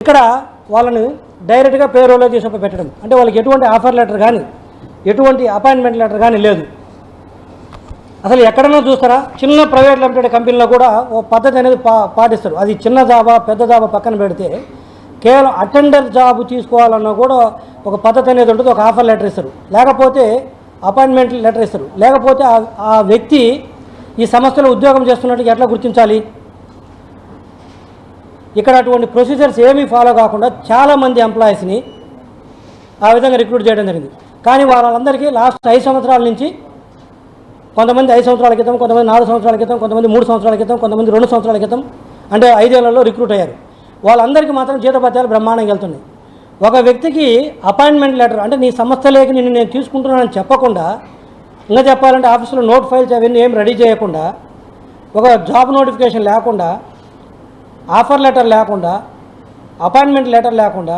ఇక్కడ వాళ్ళని డైరెక్ట్గా పేరోల్లో తీసుకు పెట్టడం అంటే వాళ్ళకి ఎటువంటి ఆఫర్ లెటర్ కానీ ఎటువంటి అపాయింట్మెంట్ లెటర్ కానీ లేదు. అసలు ఎక్కడన్నా చూస్తారా చిన్న ప్రైవేట్ లిమిటెడ్ కంపెనీలో కూడా ఓ పద్ధతి అనేది పాటిస్తారు. అది చిన్న జాబా పెద్ద జాబా పక్కన పెడితే కేవలం అటెండర్ జాబ్ తీసుకోవాలన్నా కూడా ఒక పద్ధతి అనేది ఉంటుంది. ఒక ఆఫర్ లెటర్ ఇస్తారు, లేకపోతే అపాయింట్మెంట్ లెటర్ ఇస్తారు, లేకపోతే ఆ వ్యక్తి ఈ సంస్థలో ఉద్యోగం చేస్తున్నట్టు ఎట్లా గుర్తించాలి? ఇక్కడ అటువంటి ప్రొసీజర్స్ ఏమీ ఫాలో కాకుండా చాలామంది ఎంప్లాయీస్ని ఆ విధంగా రిక్రూట్ చేయడం జరిగింది. కానీ వాళ్ళందరికీ లాస్ట్ 5 సంవత్సరాల నుంచి కొంతమంది 5 సంవత్సరాల క్రితం, కొంతమంది 4 సంవత్సరాల క్రితం, కొంతమంది 3 సంవత్సరాల క్రితం, కొంతమంది 2 సంవత్సరాల క్రితం అంటే 5 ఏళ్లలో రిక్రూట్ అయ్యారు. వాళ్ళందరికీ మాత్రం జీతభత్యాలు బ్రహ్మాండంగా వెళ్తున్నాయి. ఒక వ్యక్తికి అపాయింట్మెంట్ లెటర్ అంటే నీ సంస్థలోకి నిన్ను నేను తీసుకుంటున్నానని చెప్పకుండా, ఇంకా చెప్పాలంటే ఆఫీసులో నోట్ ఫైల్స్ అవన్నీ ఏం రెడీ చేయకుండా, ఒక జాబ్ నోటిఫికేషన్ లేకుండా, ఆఫర్ లెటర్ లేకుండా, అపాయింట్మెంట్ లెటర్ లేకుండా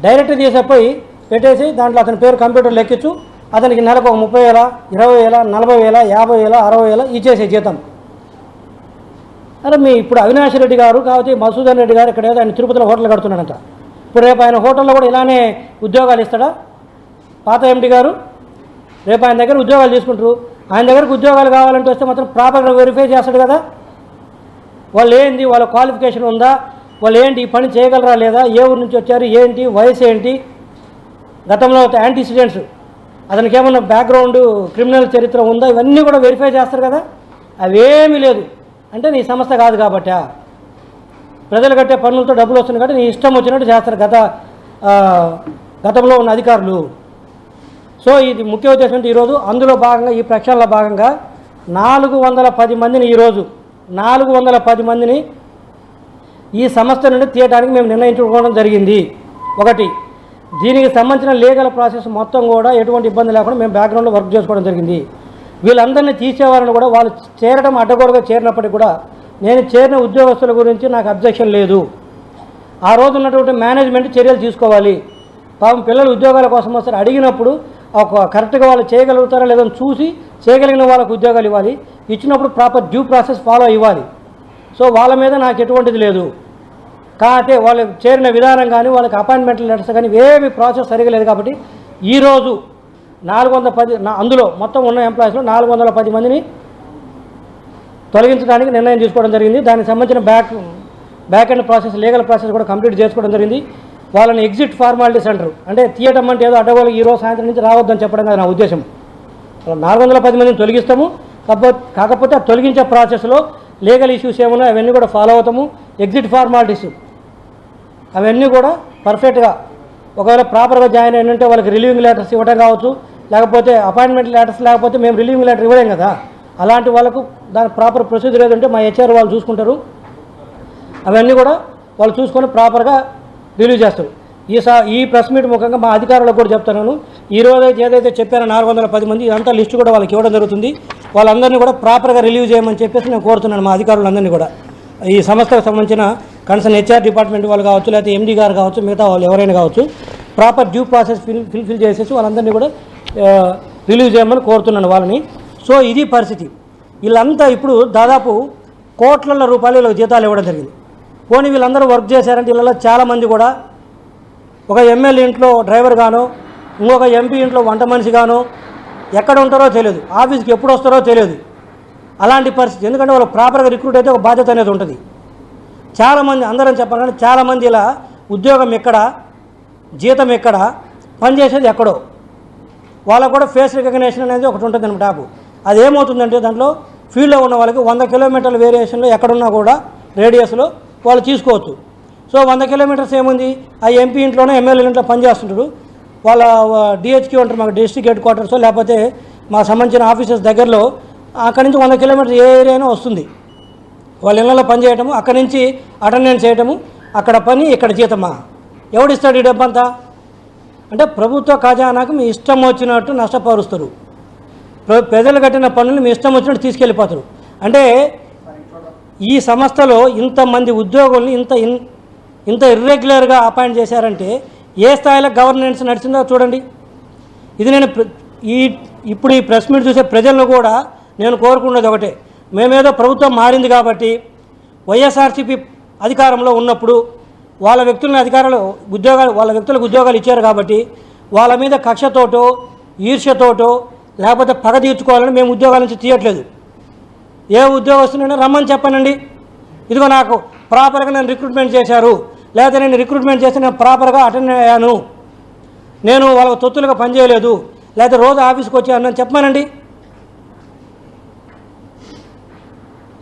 డైరెక్ట్ తీసేపోయి పెట్టేసి దాంట్లో అతని పేరు కంప్యూటర్లో ఎక్కించు, అతనికి నెలకు 30,000, 20,000, 40,000, 50,000, 60,000 ఇచ్చేసే జీతం. అరే మీ ఇప్పుడు అవినాష్ రెడ్డి గారు కాబట్టి మసూదన్ రెడ్డి గారు ఇక్కడ ఏదో ఆయన తిరుపతిలో హోటల్ కడుతున్నాడంట. ఇప్పుడు రేపు ఆయన హోటల్లో కూడా ఇలానే ఉద్యోగాలు ఇస్తాడా? పాత ఎండి గారు రేపు ఆయన దగ్గర ఉద్యోగాలు తీసుకుంటారు. ఆయన దగ్గరకు ఉద్యోగాలు కావాలంటే వస్తే మాత్రం ప్రాపర్గా వెరిఫై చేస్తాడు కదా. వాళ్ళు ఏంటి, వాళ్ళ క్వాలిఫికేషన్ ఉందా, వాళ్ళు ఏంటి, ఈ పని చేయగలరా లేదా, ఏ ఊరు నుంచి వచ్చారు, ఏంటి వయసు ఏంటి, గతంలో యాంటీసిడెంట్స్, అతనికి ఏమన్నా బ్యాక్గ్రౌండ్ క్రిమినల్ చరిత్ర ఉందా, ఇవన్నీ కూడా వెరిఫై చేస్తారు కదా. అవేమీ లేదు అంటే నీ సంస్థ కాదు కాబట్టి, ప్రజలు కట్టే పన్నులతో డబ్బులు వస్తున్నాయి కాబట్టి నీ ఇష్టం వచ్చినట్టు చేస్తారు గతంలో ఉన్న అధికారులు. సో ఇది ముఖ్య ఉద్దేశం అంటే ఈరోజు అందులో భాగంగా ఈ ప్రక్షాళనలో భాగంగా 410 మందిని ఈరోజు 410 మందిని ఈ సంస్థ నుండి తీయడానికి మేము నిర్ణయించుకోవడం జరిగింది. ఒకటి, దీనికి సంబంధించిన లీగల్ ప్రాసెస్ మొత్తం కూడా ఎటువంటి ఇబ్బంది లేకుండా మేము బ్యాక్గ్రౌండ్లో వర్క్ చేసుకోవడం జరిగింది. వీళ్ళందరినీ తీసేవారని కూడా వాళ్ళు చేరడం అడ్డగోలుగా చేరినప్పటికీ కూడా నేను చేరిన ఉద్యోగస్తుల గురించి నాకు అబ్జెక్షన్ లేదు. ఆ రోజు ఉన్నటువంటి మేనేజ్మెంట్ చర్యలు తీసుకోవాలి. పాపం పిల్లలు ఉద్యోగాల కోసం వస్తారు, అడిగినప్పుడు కరెక్ట్గా వాళ్ళు చేయగలుగుతారా లేదని చూసి చేయగలిగిన వాళ్ళకు ఉద్యోగాలు ఇవ్వాలి. ఇచ్చినప్పుడు ప్రాపర్ డ్యూ ప్రాసెస్ ఫాలో ఇవ్వాలి. సో వాళ్ళ మీద నాకు ఎటువంటిది లేదు. కాకపోతే వాళ్ళు చేరిన విధానం కానీ వాళ్ళకి అపాయింట్మెంట్ లెటర్స్ కానీ ఏమి ప్రాసెస్ సరిగా లేదు. కాబట్టి ఈరోజు 410 అందులో మొత్తం ఉన్న ఎంప్లాయీస్లో 410 మందిని తొలగించడానికి నిర్ణయం తీసుకోవడం జరిగింది. దానికి సంబంధించిన back end process legal process కూడా కంప్లీట్ చేసుకోవడం జరిగింది. వాళ్ళని ఎగ్జిట్ ఫార్మాలిటీస్ అంటారు. అంటే తీయటం అంటే ఏదో అడ్డగోలు ఈరోజు సాయంత్రం నుంచి రావద్దని చెప్పడం కాదు నా ఉద్దేశం. 410 మందిని తొలగిస్తాము. కాకపోతే ఆ తొలగించే ప్రాసెస్లో లీగల్ ఇష్యూస్ ఏమన్నా అవన్నీ కూడా ఫాలో అవుతాము. ఎగ్జిట్ ఫార్మాలిటీస్ అవన్నీ కూడా పర్ఫెక్ట్గా ఒకవేళ ప్రాపర్గా జాయిన్ అయినంటే వాళ్ళకి రిలీవింగ్ లెటర్స్ ఇవ్వడం కావచ్చు, లేకపోతే అపాయింట్మెంట్ లెటర్స్ లేకపోతే మేము రిలీవింగ్ లెటర్ ఇవ్వలేం కదా. అలాంటి వాళ్ళకు దాని ప్రాపర్ ప్రొసీజర్ ఏదంటే మా హెచ్ఆర్ వాళ్ళు చూసుకుంటారు. అవన్నీ కూడా వాళ్ళు చూసుకొని ప్రాపర్గా రిలీవ్ చేస్తారు. ఈ ప్రెస్ మీట్ ముఖంగా మా అధికారులకు కూడా చెప్తున్నాను, ఈరోజు ఏదైతే చెప్పారో 410 మంది ఇదంతా లిస్టు కూడా వాళ్ళకి ఇవ్వడం జరుగుతుంది. వాళ్ళందరినీ కూడా ప్రాపర్గా రిలీవ్ చేయమని చెప్పేసి నేను కోరుతున్నాను మా అధికారులందరినీ కూడా. ఈ సంస్థకు సంబంధించిన కన్సర్న్ హెచ్ఆర్ డిపార్ట్మెంట్ వాళ్ళు కావచ్చు, లేకపోతే ఎండీ గారు కావచ్చు, మిగతా వాళ్ళు ఎవరైనా కావచ్చు, ప్రాపర్ డ్యూ ప్రాసెస్ ఫిల్ చేసేసి వాళ్ళందరినీ కూడా రిలీవ్ చేయమని కోరుతున్నాను వాళ్ళని. సో ఇది పరిస్థితి. వీళ్ళంతా ఇప్పుడు దాదాపు కోట్ల రూపాయలు వీళ్ళకి జీతాలు ఇవ్వడం జరిగింది. పోనీ వీళ్ళందరూ వర్క్ చేశారంటే వీళ్ళలో చాలామంది కూడా ఒక ఎమ్మెల్యే ఇంట్లో డ్రైవర్ గానో, ఇంకొక ఎంపీ ఇంట్లో వంట మనిషి గానో, ఎక్కడ ఉంటారో తెలియదు, ఆఫీస్కి ఎప్పుడు వస్తారో తెలియదు. అలాంటి పరిస్థితి. ఎందుకంటే వాళ్ళు ప్రాపర్గా రిక్రూట్ అయితే ఒక బాధ్యత అనేది ఉంటుంది. చాలామంది అందరం చెప్పాలంటే చాలామంది ఇలా ఉద్యోగం ఎక్కడ, జీతం ఎక్కడ, పనిచేసేది ఎక్కడో, వాళ్ళకు కూడా ఫేస్ రికగ్నేషన్ అనేది ఒకటి ఉంటుంది అనమాట యాప్. అది ఏమవుతుందంటే దాంట్లో ఫీల్డ్లో ఉన్న వాళ్ళకి 100 కిలోమీటర్ల వేరియేషన్లో ఎక్కడున్నా కూడా రేడియస్లో వాళ్ళు తీసుకోవచ్చు. సో 100 కిలోమీటర్స్ ఏముంది, ఆ ఎంపీ ఇంట్లోనే ఎమ్మెల్యే ఇంట్లో పనిచేస్తుంటారు. వాళ్ళ డిహెచ్క్యూ అంటారు మాకు డిస్ట్రిక్ట్ హెడ్ క్వార్టర్స్, లేకపోతే మా సంబంధించిన ఆఫీసెస్ దగ్గరలో అక్కడి నుంచి 100 కిలోమీటర్స్ ఏ ఏరియానో వస్తుంది. వాళ్ళ ఇళ్లలో పని చేయటము, అక్కడి నుంచి అటెండెన్స్ చేయటము, అక్కడ పని ఇక్కడ జీతమా, ఎవడిస్తాడు ఈ డబ్బంతా? అంటే ప్రభుత్వ ఖజానాకు మీ ఇష్టం వచ్చినట్టు నష్టపరుస్తారు. ప్రజలు కట్టిన పనులు మీ ఇష్టం వచ్చినట్టు తీసుకెళ్ళిపోతారు. అంటే ఈ సంస్థలో ఇంతమంది ఉద్యోగుల్ని ఇంత ఇర్రెగ్యులర్గా అపాయింట్ చేశారంటే ఏ స్థాయిలో గవర్నెన్స్ నడిచిందో చూడండి. ఇది నేను ఇప్పుడు ఈ ప్రెస్ మీట్ చూసే ప్రజలను కూడా నేను కోరుకున్నది ఒకటే, మేమేదో ప్రభుత్వం మారింది కాబట్టి వైఎస్ఆర్సీపీ అధికారంలో ఉన్నప్పుడు వాళ్ళ వ్యక్తులను అధికారులు వాళ్ళ వ్యక్తులకు ఉద్యోగాలు ఇచ్చారు కాబట్టి వాళ్ళ మీద కక్షతోటో ఈర్ష్యతోటో లేకపోతే పగ తీర్చుకోవాలని మేము ఉద్యోగాల నుంచి తీయట్లేదు. ఏ ఉద్యోగస్తునైనా రమ్మని చెప్పానండి, ఇదిగో నాకు ప్రాపర్గా నేను రిక్రూట్మెంట్ చేశారు, లేకపోతే నేను రిక్రూట్మెంట్ చేసి నేను ప్రాపర్గా అటెండ్ అయ్యాను, నేను వాళ్ళకు తొత్తులుగా పనిచేయలేదు, లేకపోతే రోజు ఆఫీస్కి వచ్చాను చెప్పానండి.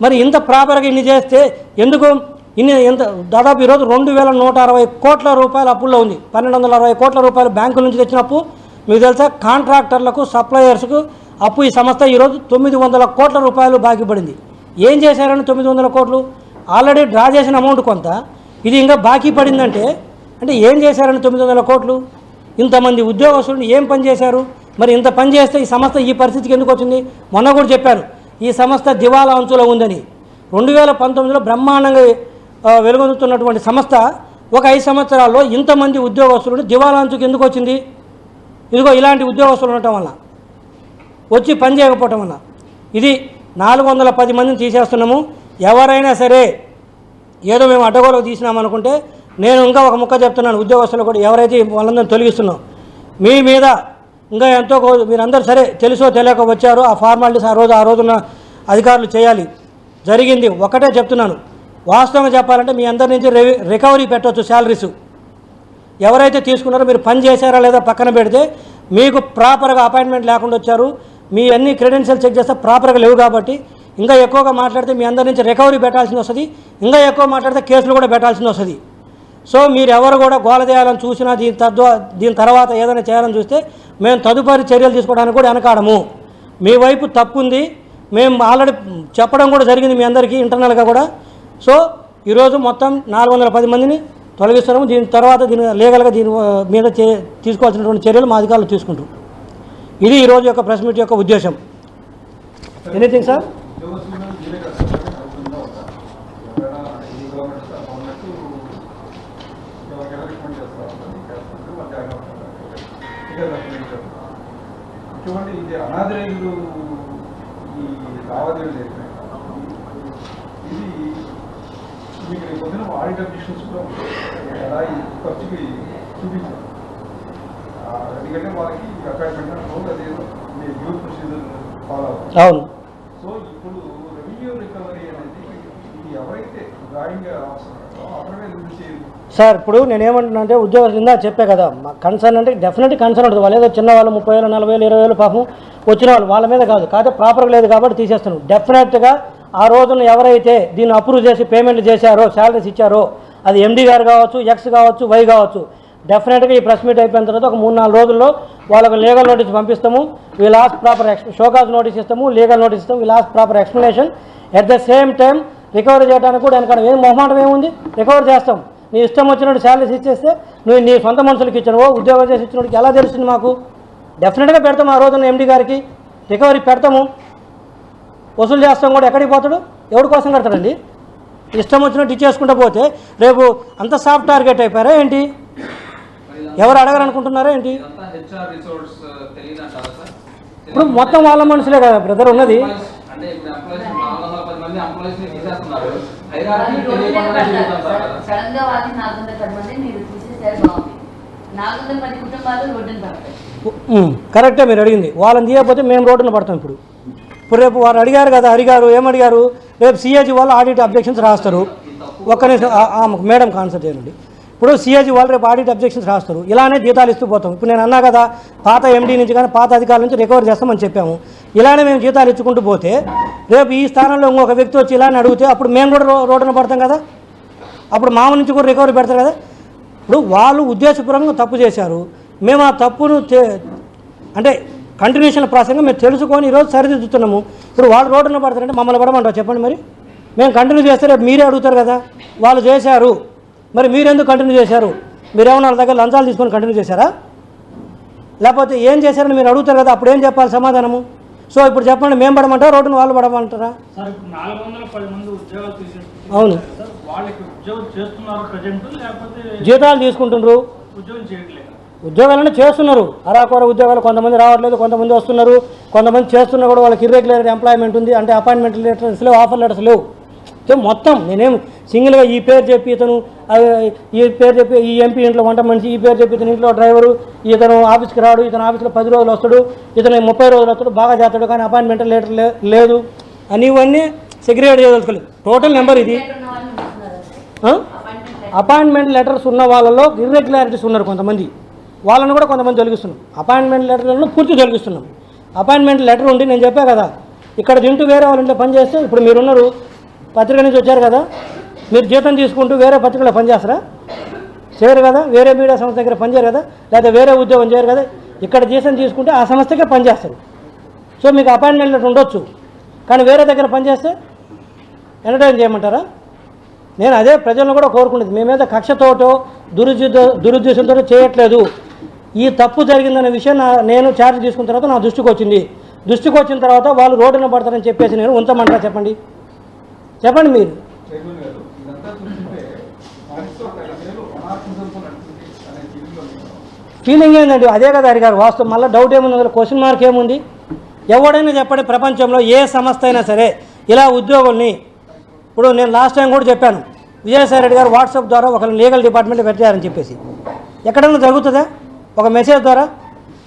మరి ఇంత ప్రాపర్గా ఇన్ని చేస్తే ఎందుకు ఇంత దాదాపు ఈరోజు 2160 కోట్ల రూపాయల అప్పుల్లో ఉంది. 1260 కోట్ల రూపాయలు బ్యాంకుల నుంచి తెచ్చిన అప్పు మీకు తెలుసా. కాంట్రాక్టర్లకు సప్లయర్స్కు అప్పు ఈ సంస్థ ఈరోజు 900 కోట్ల రూపాయలు బాకీ పడింది. ఏం చేశారని 900 కోట్లు ఆల్రెడీ డ్రా చేసిన అమౌంట్ కొంత, ఇది ఇంకా బాకీ పడిందంటే ఏం చేశారని 900 కోట్లు. ఇంతమంది ఉద్యోగస్తులను ఏం పని చేశారు? మరి ఇంత పని చేస్తే ఈ సంస్థ ఈ పరిస్థితికి ఎందుకు వచ్చింది? మొన్న కూడా చెప్పాను, ఈ సంస్థ దివాలా అంచులో ఉందని. 2019లో బ్రహ్మాండంగా వెలుగొందుతున్నటువంటి సంస్థ ఒక 5 సంవత్సరాల్లో ఇంతమంది ఉద్యోగస్తులను దివాలా అంచుకు ఎందుకు వచ్చింది? ఇదిగో ఇలాంటి ఉద్యోగస్తులు ఉండటం వల్ల, వచ్చి పని చేయకపోవటం వల్ల. ఇది 410 మందిని తీసేస్తున్నాము. ఎవరైనా సరే ఏదో మేము అడ్డగోలకు తీసినామనుకుంటే నేను ఇంకా ఒక ముక్క చెప్తున్నాను ఉద్యోగస్తులు కూడా, ఎవరైతే వాళ్ళందరినీ తొలగిస్తున్నాం మీ మీద ఇంకా ఎంతో మీరందరూ సరే తెలుసో తెలియక వచ్చారో ఆ ఫార్మాలిటీస్ ఆ రోజున అధికారులు చేయాలి. జరిగింది ఒకటే చెప్తున్నాను, వాస్తవంగా చెప్పాలంటే మీ అందరి నుంచి రికవరీ పెట్టవచ్చు. శాలరీస్ ఎవరైతే తీసుకున్నారో మీరు పని చేశారా లేదా పక్కన పెడితే మీకు ప్రాపర్గా అపాయింట్మెంట్ లేకుండా వచ్చారు, మీ అన్ని క్రెడెన్షియల్ చెక్ చేస్తే ప్రాపర్గా లేవు కాబట్టి ఇంకా ఎక్కువగా మాట్లాడితే మీ అందరి నుంచి రికవరీ పెట్టాల్సి వస్తుంది, ఇంకా ఎక్కువ మాట్లాడితే కేసులు కూడా పెట్టాల్సి వస్తుంది. సో మీరు ఎవరు కూడా గోల చేయాలని చూసినా దీని తర్వాత ఏదైనా చేయాలని చూస్తే మేము తదుపరి చర్యలు తీసుకోవడానికి కూడా వెనకాడము. మీ వైపు తప్పు ఉంది, మేము ఆల్రెడీ చెప్పడం కూడా జరిగింది మీ అందరికీ ఇంటర్నల్గా కూడా. సో ఈరోజు మొత్తం 410 మందిని తొలగిస్తున్నాము. దీని తర్వాత లీగల్గా దీని మీద తీసుకోవాల్సినటువంటి చర్యలు మా అధికారులు తీసుకుంటాం. ఇది ఈరోజు యొక్క ప్రెస్ మీట్ యొక్క ఉద్దేశం. Anything sir? ఇటువంటి ఇది అనాథరైలు ఈ లావాదేవీలు ఇది మీకు పొద్దున ఆడిట్ అబ్జెక్షన్స్ కూడా ఎలా ఈ ఖర్చుకి చూపించారు. ఎందుకంటే వాళ్ళకి అపాయింట్మెంట్ రోజు అదేదో మీ డ్యూ ప్రొసీజర్ ఫాలో అవ్వాలి. అవును. సో ఇప్పుడు రెవెన్యూ రికవరీ అనేది ఇది ఎవరైతే డ్రాయింగ్ అవసరం అప్పుడే రిలీజ్ చేయదు సార్. ఇప్పుడు నేనేమంటున్నా అంటే ఉద్యోగస్తులు ఇందా చెప్పే కదా, మా కన్సర్న్ అంటే డెఫినెట్గా కన్సర్న్ ఉంటుంది. వాళ్ళు ఏదో చిన్నవాళ్ళు 30,000 40,000 20,000 పాపం వచ్చిన వాళ్ళ మీద కాదు, కాకపోతే ప్రాపర్గా లేదు కాబట్టి తీసేస్తున్నాం. డెఫినెట్గా ఆ రోజున ఎవరైతే దీన్ని అప్రూవ్ చేసి పేమెంట్ చేశారో శాలరీస్ ఇచ్చారో అది ఎండీ గారు కావచ్చు, ఎక్స్ కావచ్చు, వై కావచ్చు, డెఫినెట్గా ఈ ప్రెస్ మీట్ అయిపోయిన తర్వాత ఒక 3-4 రోజుల్లో వాళ్ళకు లీగల్ నోటీస్ పంపిస్తాము. We last proper show cause notice ఇస్తాము, లీగల్ నోటీస్ ఇస్తాము, we last proper explanation. At the same time recovery చేయడానికి కూడా వెనకాడ ఏం మొహమాటం ఏముంది, రికవర్ చేస్తాం. నీ ఇష్టం వచ్చినట్టు శాలరీస్ ఇచ్చేస్తే నువ్వు నీ సొంత మనుషులకి ఇచ్చినవో ఉద్యోగం చేసి ఇచ్చినోడికి ఎలా తెలుస్తుంది మాకు? డెఫినెట్గా పెడతాము. ఆ రోజున ఎండీ గారికి రికవరీ పెడతాము, వసూలు చేస్తాం కూడా. ఎక్కడికి పోతాడు? ఎవరి కోసం కడతాడండి? ఇష్టం వచ్చినట్టు ఇచ్చేసుకుంటూ పోతే రేపు అంత సాఫ్ట్ టార్గెట్ అయిపోయారా ఏంటి? ఎవరు అడగాలనుకుంటున్నారా ఏంటి? ఇప్పుడు మొత్తం వాళ్ళ మనుషులే కదా బ్రదర్ ఉన్నది. కరెక్టే మీరు అడిగింది. వాళ్ళని తీయకపోతే మేము రోడ్డున పడతాం. ఇప్పుడు రేపు వారు అడిగారు కదా, ఏమడిగారు? రేపు సిఏజీ వాళ్ళు ఆడిట్ అబ్జెక్షన్స్ రాస్తారు. ఒక్క నిమిషం మేడం కాన్సల్ట్ చేయండి. ఇప్పుడు సిఏజీ వాళ్ళు రేపు ఆడిట్ అబ్జెక్షన్స్ రాస్తారు. ఇలానే జీతాలు ఇస్తూ పోతాం. ఇప్పుడు నేను అన్నా కదా, పాత ఎండీ నుంచి కానీ పాత అధికారుల నుంచి రికవర్ చేస్తామని చెప్పాము. ఇలానే మేము జీతాలు ఇచ్చుకుంటూ పోతే రేపు ఈ స్థానంలో ఇంకొక వ్యక్తి వచ్చి ఇలానే అడిగితే అప్పుడు మేము కూడా రోడ్డున పడతాం కదా. అప్పుడు మా నుంచి కూడా రికవరీ పెడతారు కదా. ఇప్పుడు వాళ్ళు ఉద్దేశపూర్వకంగా తప్పు చేశారు, మేము ఆ తప్పును అంటే కంటిన్యూషన్ ప్రాసెస్గా మేము తెలుసుకొని ఈరోజు సరిదిద్దుతున్నాము. ఇప్పుడు వాళ్ళు రోడ్డున పడతారంటే మమ్మల్ని పడమంటారు చెప్పండి. మరి మేము కంటిన్యూ చేస్తే రేపు మీరే అడుగుతారు కదా, వాళ్ళు చేశారు మరి మీరెందుకు కంటిన్యూ చేశారు? మీరేమన్నా వాళ్ళ దగ్గర లంచాలు తీసుకొని కంటిన్యూ చేశారా? లేకపోతే ఏం చేశారని మీరు అడుగుతారు కదా, అప్పుడు ఏం చెప్పాలి సమాధానము? సో ఇప్పుడు చెప్పండి, మేము పడమంటారా రోడ్డును వాళ్ళు పడమంటారా? అవును, జీతాలు తీసుకుంటున్నారు, ఉద్యోగాలనే చేస్తున్నారు. అరాకొర ఉద్యోగాలు కొంతమంది రావట్లేదు, కొంతమంది వస్తున్నారు, కొంతమంది చేస్తున్నా కూడా వాళ్ళకి ఇర్రెగ్యులర్ ఎంప్లాయ్మెంట్ ఉంది. అంటే అపాయింట్మెంట్ లెటర్స్ లేవు, ఆఫర్ లెటర్స్ లేవు. మొత్తం నేనేం సింగిల్గా ఈ పేరు చెప్పి ఇతను ఈ పేరు చెప్పి ఈ ఎంపీ ఇంట్లో వంట మనిషి, ఈ పేరు చెప్పి ఇతను ఇంట్లో డ్రైవరు, ఇతను ఆఫీస్కి రాడు, ఇతను ఆఫీస్లో 10 రోజులు వస్తాడు, ఇతను 30 రోజులు వస్తాడు, బాగా చేస్తాడు, కానీ అపాయింట్మెంట్ లెటర్ లేదు అని ఇవన్నీ సెగ్రిగేట్ చేయదలుచుకోలేదు. టోటల్ నెంబర్ ఇది. అపాయింట్మెంట్ లెటర్స్ ఉన్న వాళ్ళలో ఇర్రెగ్యులారిటీస్ ఉన్నారు కొంతమంది, వాళ్ళను కూడా కొంతమంది తొలగిస్తున్నాం. అపాయింట్మెంట్ లెటర్లను పూర్తి తొలగిస్తున్నాం. అపాయింట్మెంట్ లెటర్ ఉండి నేను చెప్పా కదా, ఇక్కడ తింటూ వేరే వాళ్ళ ఇంట్లో పనిచేస్తే, ఇప్పుడు మీరున్నారు పత్రిక నుంచి వచ్చారు కదా, మీరు జీతం తీసుకుంటూ వేరే పత్రికలో పనిచేస్తారా? చేయరు కదా. వేరే మీడియా సంస్థ దగ్గర పనిచేయరు కదా, లేదా వేరే ఉద్యోగం చేయరు కదా. ఇక్కడ జీతం తీసుకుంటే ఆ సంస్థకే పనిచేస్తారు. సో మీకు అపాయింట్మెంట్ లెటర్ ఉండొచ్చు, కానీ వేరే దగ్గర పనిచేస్తే ఎంటర్టైన్ చేయమంటారా? నేను అదే ప్రజలను కూడా కోరుకునేది, మీ మీద కక్షతోటో దురుద్దేశంతో చేయట్లేదు. ఈ తప్పు జరిగిందనే విషయం నేను ఛార్జ్ తీసుకున్న తర్వాత నా దృష్టికి వచ్చిన తర్వాత వాళ్ళు రోడ్డున పడతారని చెప్పేసి నేను ఉంచమంటారా? చెప్పండి మీరు. ఫీలింగ్ ఏంటండి? అదే కదా అడిగారు వాస్తవం. మళ్ళీ డౌట్ ఏముంది? అందులో క్వశ్చన్ మార్క్ ఏముంది? ఎవడైనా చెప్పండి, ప్రపంచంలో ఏ సంస్థ అయినా సరే ఇలా ఉద్యోగుల్ని, ఇప్పుడు నేను లాస్ట్ టైం కూడా చెప్పాను, విజయసాయి రెడ్డి గారు వాట్సాప్ ద్వారా ఒక లీగల్ డిపార్ట్మెంట్ పెట్టారని చెప్పేసి, ఎక్కడైనా జరుగుతుందా? ఒక మెసేజ్ ద్వారా?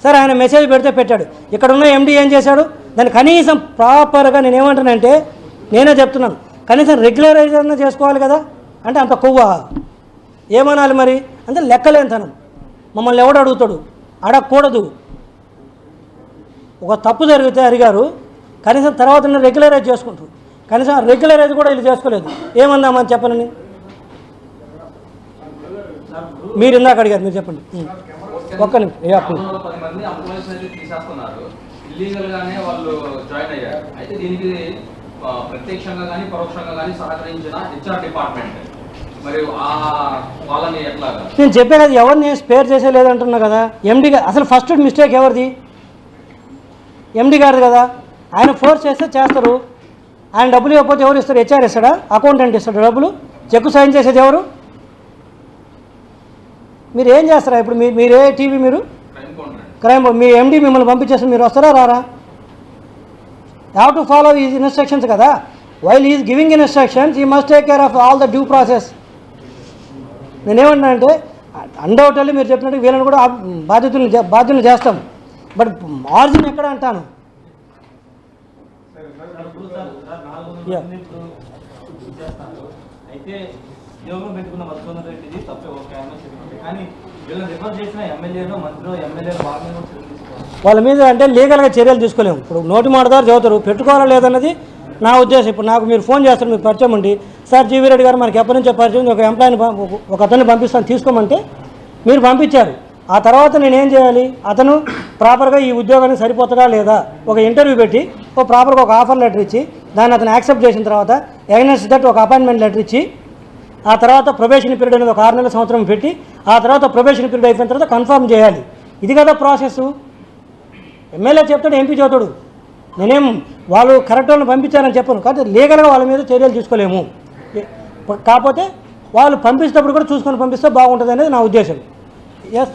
సరే, ఆయన మెసేజ్ పెడితే పెట్టాడు, ఇక్కడ ఉన్న ఎండీ ఏం చేశాడు? దాన్ని కనీసం ప్రాపర్గా నేనేమంటానంటే, నేనే చెప్తున్నాను, కనీసం రెగ్యులరైజేషన్ చేసుకోవాలి కదా. అంటే అంత కొవ్వా? ఏమనాలి మరి? అంటే లెక్కలేనితనం. మమ్మల్ని ఎవడు అడుగుతాడు? అడగకూడదు. ఒక తప్పు జరిగితే అడిగారు, కనీసం తర్వాత రెగ్యులరైజ్ చేసుకుంటారు. కనీసం రెగ్యులరైజ్ కూడా వీళ్ళు చేసుకోలేదు. ఏమన్నామని చెప్పనని మీరు ఇందాక అడిగారు, మీరు చెప్పండి. ఒక్క నిమిషం. ఇల్లీగల్గానే వాళ్ళు జాయిన్ అయ్యారు. అయితే దీనికి ప్రత్యక్షంగా కానీ పరోక్షంగా కానీ సహకరించిన హెచ్ఆర్ డిపార్ట్మెంట్, మరి వాళ్ళని ఎట్లాగా? నేను చెప్పే కదా, ఎవరిని స్పేర్ చేసేలేదంటున్నా కదా. ఎండి అసలు ఫస్ట్ మిస్టేక్ ఎవరిది? ఎండి గారిది కదా. ఆయన ఫోర్స్ చేస్తే చేస్తారు. ఆయన డబ్బులు ఇవ్వకపోతే ఎవరు ఇస్తారు? హెచ్ఆర్ ఇస్తాడా? అకౌంటెంట్ ఇస్తాడు డబ్బులు? చెక్కు సైన్ చేసేది ఎవరు? మీరు ఏం చేస్తారా? ఇప్పుడు మీరే టీవీ, మీరు క్రైమ్, మీ ఎండి మిమ్మల్ని పంపించేస్తే మీరు వస్తారా రారా? Have to follow is instructions కదా. వైల్ ఈజ్ గివింగ్ ఇన్స్ట్రక్షన్స్ ఈ must take care of all the due process. నేనేమన్నా అంటే అన్డౌటెడ్లీ మీరు చెప్పినట్టు వీళ్ళని కూడా బాధ్యులను చేస్తాం. బట్ ఆరిజిన్ ఎక్కడ అంటాను? అయితే ఉద్యోగం పెట్టుకున్న మధుసూదన్ రెడ్డిది తప్పే, ఓకే, కానీ వీళ్ళని రిఫర్ చేసిన ఎమ్మెల్యేలో మంత్రిలో ఎమ్మెల్యే వాళ్ళ మీద అంటే లీగల్గా చర్యలు తీసుకోలేము. ఇప్పుడు నోటి మాట ద్వారా చదువుతారు, పెట్టుకోవాలా లేదన్నది నా ఉద్దేశం. ఇప్పుడు నాకు మీరు ఫోన్ చేస్తారు, మీకు పరిచయం ఉండి, సార్ జీవీ రెడ్డి గారు మనకి ఎప్పటి నుంచో పరిచయం, ఒక ఎంప్లాయీని ఒక అతన్ని పంపిస్తాను తీసుకోమంటే మీరు పంపించారు. ఆ తర్వాత నేనేం చేయాలి? అతను ప్రాపర్గా ఈ ఉద్యోగానికి సరిపోతుందా లేదా ఒక ఇంటర్వ్యూ పెట్టి ఒక ప్రాపర్గా ఒక ఆఫర్ లెటర్ ఇచ్చి దాన్ని అతను యాక్సెప్ట్ చేసిన తర్వాత అగైనెస్ట్ దట్ ఒక అపాయింట్మెంట్ లెటర్ ఇచ్చి ఆ తర్వాత ప్రొబేషన్ పీరియడ్ అనేది ఒక 6 నెలల సంవత్సరం పెట్టి ఆ తర్వాత ప్రొబేషన్ పీరియడ్ అయిపోయిన తర్వాత కన్ఫర్మ్ చేయాలి. ఇది కదా ప్రాసెస్. ఎమ్మెల్యే చెప్తాడు, ఎంపీ చెబుతాడు. నేనేం వాళ్ళు కరెక్ట్ వాళ్ళని పంపించారని చెప్పను, కాబట్టి లీగల్గా వాళ్ళ మీద చర్యలు తీసుకోలేము. కాకపోతే వాళ్ళు పంపించేటప్పుడు కూడా చూసుకొని పంపిస్తే బాగుంటుంది అనేది నా ఉద్దేశం. ఎస్,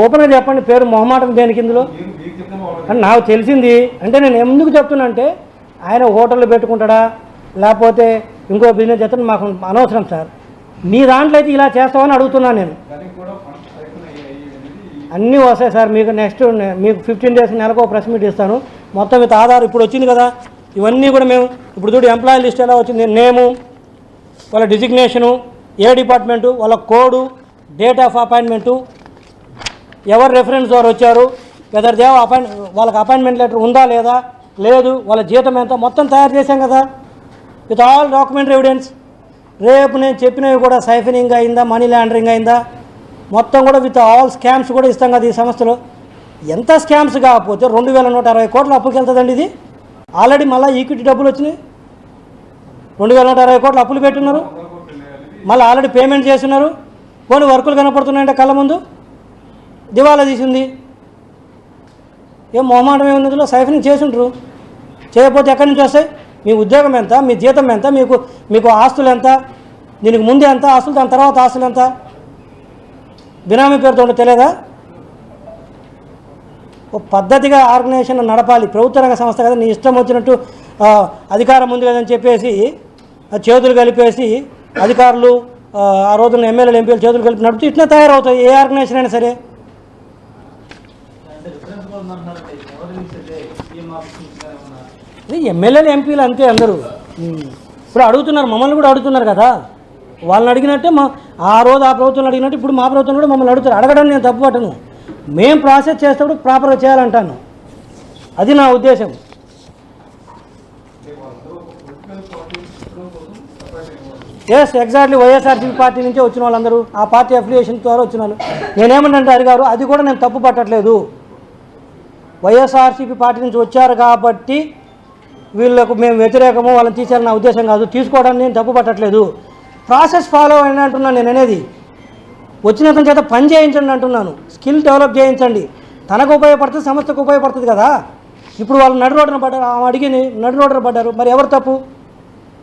ఓపెన్గా చెప్పండి. పేరు మొహమాటం దేనికి ఇందులో? అని నాకు తెలిసింది. అంటే నేను ఎందుకు చెప్తున్నా అంటే, ఆయన హోటళ్ళు పెట్టుకుంటాడా లేకపోతే ఇంకో బిజినెస్ చేస్తాను మాకు అనవసరం సార్. మీ దాంట్లో అయితే ఇలా చేస్తామని అడుగుతున్నాను నేను. అన్నీ వస్తాయి సార్. మీకు నెక్స్ట్ మీకు 15 days నెలకు ఒక ప్రెస్ మీట్ ఇస్తాను. మొత్తం విత్ ఆధార్ ఇప్పుడు వచ్చింది కదా, ఇవన్నీ కూడా మేము ఇప్పుడు చూడు ఎంప్లాయీ లిస్ట్ ఎలా వచ్చింది, నేము, వాళ్ళ డిజిగ్నేషను, ఏ డిపార్ట్మెంటు, వాళ్ళ కోడు, డేట్ ఆఫ్ అపాయింట్మెంటు, ఎవరు రెఫరెన్స్ ద్వారా వచ్చారు, వెదర్ దేవ వాళ్ళకి అపాయింట్మెంట్ లెటర్ ఉందా లేదా, లేదు, వాళ్ళ జీతం ఎంత, మొత్తం తయారు చేశాం కదా విత్ ఆల్ డాక్యుమెంటరీ ఎవిడెన్స్. రేపు నేను చెప్పినవి కూడా సైఫనింగ్ అయిందా, మనీ లాండరింగ్ అయిందా, మొత్తం కూడా విత్ ఆల్ స్కామ్స్ కూడా ఇస్తాం కదా ఈ సంస్థలో. ఎంత స్కామ్స్ కాకపోతే 2160 కోట్ల అప్పుకి వెళ్తుందండి ఇది. ఆల్రెడీ మళ్ళీ ఈక్విటీ డబ్బులు వచ్చినాయి, 2160 కోట్ల అప్పులు పెట్టున్నారు, మళ్ళీ ఆల్రెడీ పేమెంట్ చేస్తున్నారు. కొన్ని వర్కులు కనపడుతున్నాయంటే కళ్ళ ముందు దివాలా తీసింది. ఏం మొహమాటం ఏముంది ఇందులో? సైఫనింగ్ చేసుంటారు. చేయకపోతే ఎక్కడి నుంచి వస్తాయి? మీ ఉద్యోగం ఎంత, మీ జీతం ఎంత, మీకు ఆస్తులు ఎంత, దీనికి ముందే ఎంత ఆస్తులు, దాని తర్వాత ఆస్తులు ఎంత, బినామీ పేరుతో ఉంటే తెలియదా? ఓ పద్ధతిగా ఆర్గనైజేషన్ నడపాలి. ప్రభుత్వ రంగ సంస్థ కదా, నీ ఇష్టం వచ్చినట్టు అధికారం ఉంది కదని చెప్పేసి చేతులు కలిపేసి అధికారులు ఆ రోజున ఎమ్మెల్యేలు ఎంపీలు చేతులు కలిపి నడుపుతూ ఇట్లా తయారవుతాయి ఏ ఆర్గనైజేషన్ అయినా సరే. ఇది ఎమ్మెల్యేలు ఎంపీలు అంతే అందరూ. ఇప్పుడు అడుగుతున్నారు, మమ్మల్ని కూడా అడుగుతున్నారు కదా, వాళ్ళని అడిగినట్టే ఆ రోజు ఆ ప్రభుత్వం అడిగినట్టు ఇప్పుడు మా ప్రభుత్వం కూడా మమ్మల్ని అడుగుతారు. అడగడం నేను తప్పు పట్టను, మేము ప్రాసెస్ చేసేటప్పుడు ప్రాపర్గా చేయాలంటాను. అది నా ఉద్దేశం. Yes, exactly. వైఎస్ఆర్సీపీ పార్టీ నుంచే వచ్చిన వాళ్ళందరూ, ఆ పార్టీ అఫిలియేషన్ ద్వారా వచ్చిన వాళ్ళు. నేనేమంటే అడిగారు, అది కూడా నేను తప్పు పట్టట్లేదు. వైఎస్ఆర్సీపీ పార్టీ నుంచి వచ్చారు కాబట్టి వీళ్ళకు మేము వ్యతిరేకము, వాళ్ళని తీసేయాలని నా ఉద్దేశం కాదు. తీసుకోవడానికి నేను తప్పు పట్టట్లేదు. ప్రాసెస్ ఫాలో అయిన అంటున్నాను నేను. అనేది వచ్చిన అతని చేత పని చేయించండి అంటున్నాను. స్కిల్ డెవలప్ చేయించండి. తనకు ఉపయోగపడుతుంది, సంస్థకు ఉపయోగపడుతుంది కదా. ఇప్పుడు వాళ్ళు నడు రోడ్డున పడ్డారు, అడిగి నడు రోడ్డున పడ్డారు, మరి ఎవరు తప్పు?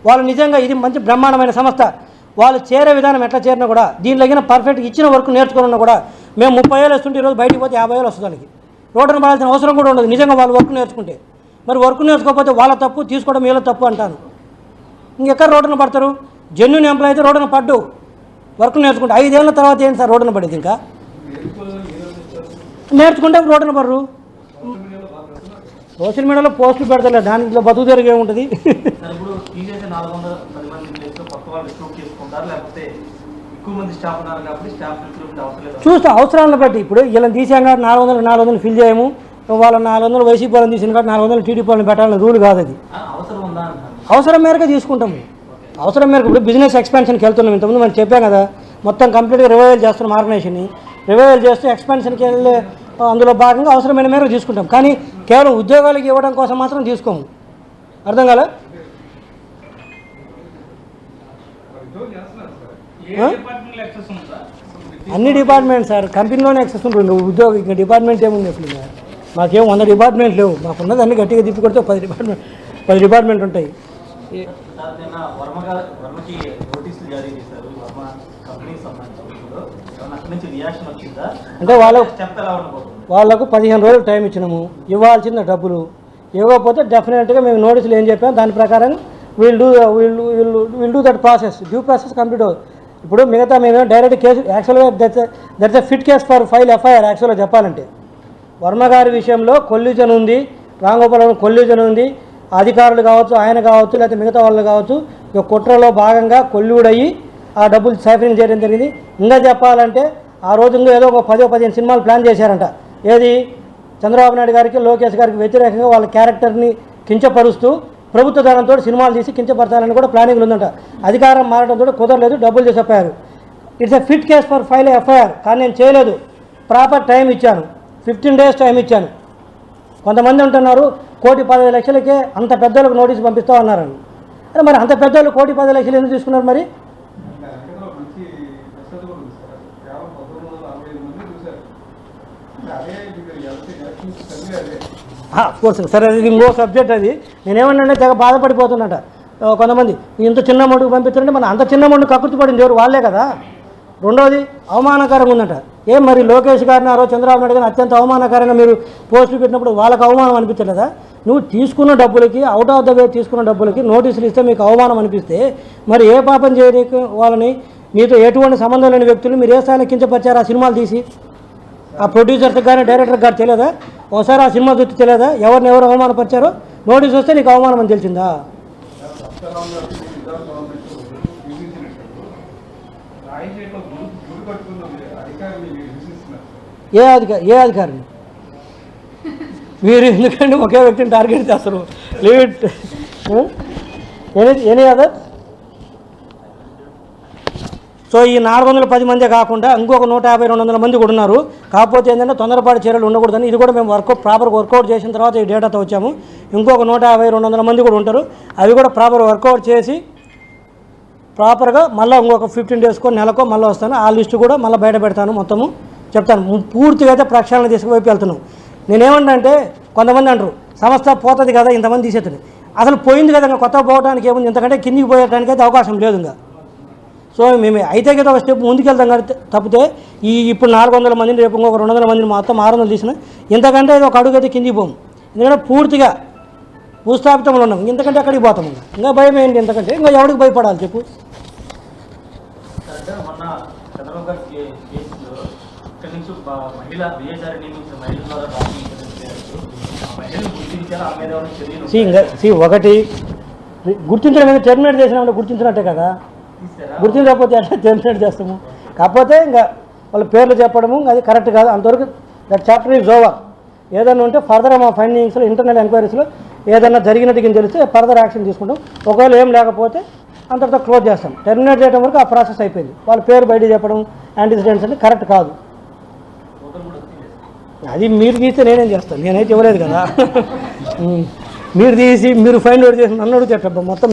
వాళ్ళు నిజంగా ఇది మంచి బ్రహ్మాండమైన సంస్థ, వాళ్ళు చేరే విధానం ఎట్లా చేరినా కూడా దీంట్లో పర్ఫెక్ట్గా ఇచ్చిన వర్క్ నేర్చుకున్నా కూడా మేము 30,000 వస్తుంటే ఈరోజు బయటికి పోతే 50,000 వస్తుంది. వాళ్ళకి రోడ్డున పడాల్సిన అవసరం కూడా ఉండదు నిజంగా వాళ్ళు వర్క్ నేర్చుకుంటే. మరి వర్క్ నేర్చుకోకపోతే వాళ్ళ తప్పు, తీసుకోవడం వీళ్ళ తప్పు అంటాను. ఇంకెక్కడ రోడ్డున పడతారు? జెన్యున్ ఎంప్లాయ్ అయితే రోడ్డున పడ్డు, వర్క్ నేర్చుకుంటే 5 ఏళ్ళ తర్వాత ఏంటి సార్ రోడ్డున పడేది? ఇంకా నేర్చుకుంటే రోడ్డున పడరు. సోషల్ మీడియాలో పోస్టులు పెడతలేదు, దానిలో బతుకు జరిగే ఉంటుంది. చూస్తే అవసరాలను బట్టి ఇప్పుడు వీళ్ళని తీసాం కాబట్టి 400 ఫిల్ చేయము, వాళ్ళ 400 వైసీపీ వాళ్ళని తీసిన కాబట్టి 400 టీడీపీ వాళ్ళని పెట్టాలని రూల్ కాదు అది. అవసరం మేరకు తీసుకుంటాము. అవసరం మేరకు ఇప్పుడు బిజినెస్ ఎక్స్పాన్షన్కి వెళ్తున్నాం. ఇంతకుముందు మనం చెప్పాం కదా, మొత్తం కంప్లీట్గా రివైవల్ చేస్తున్నాం ఆర్గనైజేషన్ని. రివైవల్ చేస్తూ ఎక్స్పాన్షన్కి వెళ్ళే అందులో భాగంగా అవసరమైన మేరకు తీసుకుంటాం. కానీ కేవలం ఉద్యోగాలకు ఇవ్వడం కోసం మాత్రం తీసుకోము. అర్థం కాలే? అన్ని డిపార్ట్మెంట్ సార్, కంపెనీలోనే యాక్సెస్ ఉంటుంది. ఉద్యోగం ఇంకా డిపార్ట్మెంట్ ఏముంది? అసలు మాకేం 100 డిపార్ట్మెంట్ లేవు. మాకున్నది అన్ని గట్టిగా తిప్పి కొడితే 10 డిపార్ట్మెంట్ ఉంటాయి. అంటే వాళ్ళకు 15 రోజులు టైం ఇచ్చినాము, ఇవ్వాల్సిన డబ్బులు. ఇవ్వకపోతే డెఫినెట్గా మేము నోటీసులు ఏం చెప్పాము దాని ప్రకారం we'll do that process, due process complete అవుతుంది. ఇప్పుడు మిగతా మేము డైరెక్ట్ కేసు యాక్చువల్గా that's a fit case for file FIR. యాక్చువల్గా చెప్పాలంటే వర్మ గారి విషయంలో కొల్యూజన్ ఉంది, రాంగోపాల్ కొల్యూజన్ ఉంది. అధికారులు కావచ్చు, ఆయన కావచ్చు, లేకపోతే మిగతా వాళ్ళు కావచ్చు, కుట్రలో భాగంగా కొల్యూడయ్యి ఆ డబ్బులు సైఫరింగ్ చేయడం జరిగింది. ఇంకా చెప్పాలంటే ఆ రోజు ఇంకా ఏదో ఒక 10-15 సినిమాలు ప్లాన్ చేశారంట. ఏది? చంద్రబాబు నాయుడు గారికి, లోకేష్ గారికి వ్యతిరేకంగా వాళ్ళ క్యారెక్టర్ని కించపరుస్తూ ప్రభుత్వ ధనంతో సినిమాలు తీసి కించపరచాలని కూడా ప్లానింగ్లు ఉందంట. అధికారం మారడంతో కుదరలేదు, డబ్బులు చేసిపోయారు. It's a fit case for file FIR. కానీ నేను చేయలేదు, ప్రాపర్ టైం ఇచ్చాను, 15 days టైం ఇచ్చాను. కొంతమంది ఉంటున్నారు 1,10,00,000కే అంత పెద్దలకు నోటీసు పంపిస్తూ ఉన్నారని. అరే మరి అంత పెద్దలు 1,10,00,000 ఎందుకు తీసుకున్నారు? మరి కోర్స్ సరే, అది ఇంకో సబ్జెక్ట్. అది నేనేమన్నా తెగ బాధపడిపోతున్నట కొంతమంది. ఇంత చిన్న అమౌంట్కి పంపించారంటే మన అంత చిన్న అమౌంట్ కకృతి పడింది ఎవరు? వాళ్ళే కదా. రెండోది అవమానకరంగా ఉందట. మరి లోకేష్ గారిని ఆ రోజు చంద్రబాబు నాయుడు గారిని అత్యంత అవమానకరంగా మీరు పోస్టులు పెట్టినప్పుడు వాళ్ళకి అవమానం అనిపించలేదా? నువ్వు తీసుకున్న డబ్బులకి, అవుట్ ఆఫ్ ద వే తీసుకున్న డబ్బులకి నోటీసులు ఇస్తే మీకు అవమానం అనిపిస్తే మరి ఏ పాపం చేయడానికి వాళ్ళని, మీతో ఎటువంటి సంబంధం లేని వ్యక్తులు మీరు ఏ స్థాయిలో కించపరిచారు? ఆ సినిమాలు తీసి ఆ ప్రొడ్యూసర్కి కానీ డైరెక్టర్ గారు తెలియదా? ఒకసారి ఆ సినిమా చూస్తే తెలియదా ఎవరిని ఎవరు అవమానపరిచారో? నోటీస్ వస్తే నీకు అవమానం అని తెలిసిందా? ఏ అధికారిని మీరు ఎందుకంటే ఒకే వ్యక్తిని టార్గెట్ చేస్తారు? Leave any other. సో ఈ 410 మందే కాకుండా ఇంకొక 150-200 మంది కూడా ఉన్నారు. కాకపోతే ఏంటంటే తొందరపాటు చర్యలు ఉండకూడదని ఇది కూడా మేము ప్రాపర్ వర్కౌట్ చేసిన తర్వాత ఈ డేటాతో వచ్చాము. ఇంకొక 150-200 మంది కూడా ఉంటారు. అవి కూడా ప్రాపర్ వర్కౌట్ చేసి ప్రాపర్గా మళ్ళీ ఇంకొక 15 daysకో నెలకో మళ్ళీ వస్తాను. ఆ లిస్టు కూడా మళ్ళీ బయట పెడతాను, మొత్తము చెప్తాను. పూర్తిగా అయితే ప్రక్షాళన తీసుకువైపు వెళ్తున్నాం. నేనేమంటే కొంతమంది అంటారు సంస్థ పోతుంది కదా ఇంతమంది తీసేస్తుంది. అసలు పోయింది కదా, ఇంకా కొత్త పోవడానికి ఏముంది? ఇంతకంటే కిందికి పోయడానికి అయితే అవకాశం లేదు. ఇంకా సో మేము అయితే కదా ఒక స్టెప్ ముందుకెళ్తాం కానీ తప్పితే ఇప్పుడు 400 మందిని రేపు ఇంకొక 200 మందిని మొత్తం 600 తీసినా ఇంతకంటే ఇది ఒక అడుగు అయితే కిందికి పోము. ఎందుకంటే పూర్తిగా భూస్థాపితంలో ఉన్నాం. ఇంతకంటే అక్కడికి పోతాం. ఇంకా భయం ఏంటి? ఇంతకంటే ఇంకా ఎవరికి భయపడాలి చెప్పు? అంటే మొన్న చంద్రబాబు గారి కేసులో ఇక్కడి నుంచి మహిళ విజయసారి నియమించిన మహిళ ద్వారా మహిళలు గుర్తించారు. ఆ మీద ఏమైనా చర్యలు ఒకటి గుర్తించడం టెర్మినేట్ చేసినప్పుడు గుర్తించినట్టే కదా. గుర్తించకపోతే ఎట్లా టెర్మినేట్ చేస్తాము? కాకపోతే ఇంకా వాళ్ళ పేర్లు చెప్పడము అది కరెక్ట్ కాదు. అంతవరకు దట్ చాప్టర్ ఈజ్ ఓవర్. ఏదైనా ఉంటే ఫర్దర్ మా ఫైండింగ్స్లో ఇంటర్నల్ ఎంక్వైరీస్లో ఏదైనా జరిగినట్టు తెలిస్తే ఫర్దర్ యాక్షన్ తీసుకుంటాం. ఒకవేళ ఏం లేకపోతే అంతటితో క్లోజ్ చేస్తాం. టెర్మినేట్ చేయడం వరకు ఆ ప్రాసెస్ అయిపోయింది. వాళ్ళ పేరు బయట చెప్పడం యాంటిసిడెంట్స్ అంటే కరెక్ట్ కాదు. అది మీరు తీస్తే నేనేం చేస్తాను? నేనైతే ఇవ్వలేదు కదా. మీరు తీసి మీరు ఫైండ్ అవుట్ చేసి నన్ను అడిగితే మొత్తం